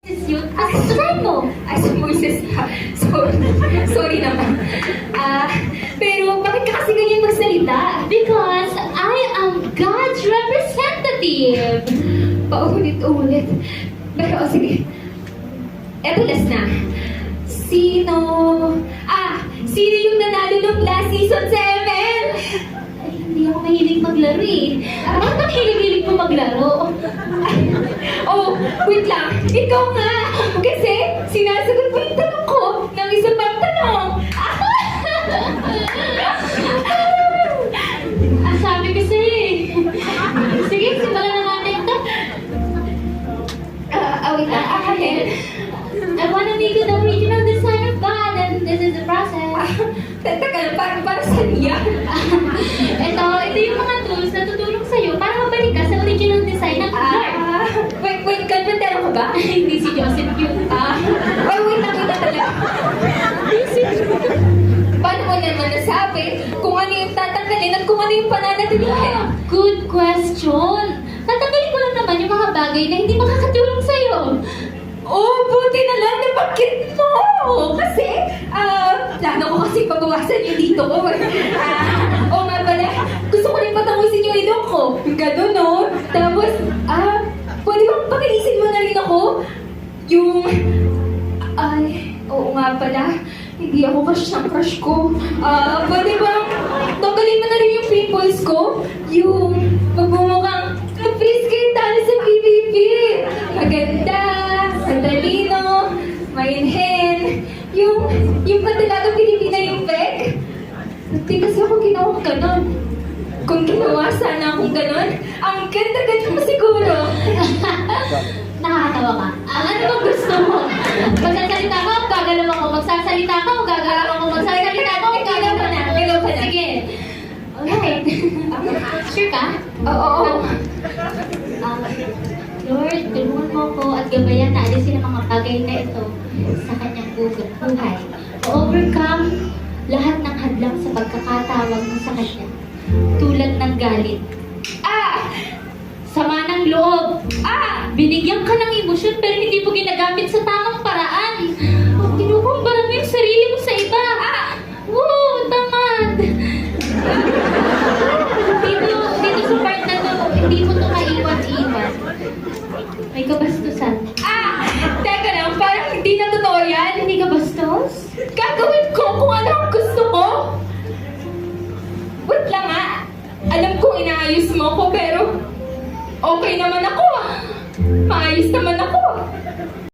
Yun, try mo. Ay, si Moises ka. Sorry naman. Pero bakit ka kasi ganyan magsalita? Because I am God's representative. Paulit-ulit. Pero, sige. Eto, last na. Sino yung nanalo ng last season 7? Ay, hindi ako mahilig maglaro eh. Bakit ang hilig-hilig mo maglaro? Oh, wait lang. Ikaw nga. Kasi sinasagot mo yung tanong ko ng isa pang tanong. Sabi ko sa'yo eh. Sige, simulan na natin ito. Wait lang. Akin. I wanna make the original design of God and this is the process. Teka, para saan yan? Ito yung mga tools na tutulong sa'yo para mabalik ka sa original design ng God. Wait, kalpantero ka ba? Hindi si Joseph yun. Wait lang, kita talaga. Paano mo naman nasabi kung ano yung tatanggalin at kung ano yung pananatilihin? Good question. Tatanggalin ko lang naman yung mga bagay na hindi makakatulong sa'yo. Oh, buti na lang nabanggit mo! Kasi, plano ko kasi pagbawasan yung dito ko. Oo nga pala, gusto ko rin patangusin yung ilong ko. Ganun, no? Tapos, pwede bang pakilisin mo na rin ako? Oo nga pala, hindi ako crush ko. Pwede bang tanggalin mo na rin yung pimples ko? Yung pagbumukhang na-freeze kayo talo sa PBB. Maganda, matalino, mainhen. Yung patalagang Pilipina yung peg. Hindi kasi ako ginawa ganon. Kung ginawa sana akong ganon, ang ganda-ganda mo siguro. Nakakatawa ka. Ano bang gusto mo? Magsasalita ka o gagalaw ako? Magsasalita ka o gagalaw ako? Magsasalita ka o gagalaw ka na? Galaw ka na. Sige. Alright. Sure ka? Oo. Lord, tulungan mo ko at gabayan na alisin ang mga bagay na ito sa kanyang buhay. To-overcome lahat ng hadlang sa pagkakatawag mo sa kanya. Tulad ng galit. Sama ng loob. Binigyan ka ng emosyon pero hindi mo ginagamit sa tamang paraan. Kinukumpara mo yung sarili mo sa iba. Woo! Tamad! Dito sa part na to, hindi mo to maiwan-iwan. May kabastusan. Teka lang, parang hindi na totoo yan. Hindi ka bastos? Gagawin ko kung ano ang gusto ko. Wait lang Alam kong inaayos mo ko pero okay naman ako. Maayos naman ako.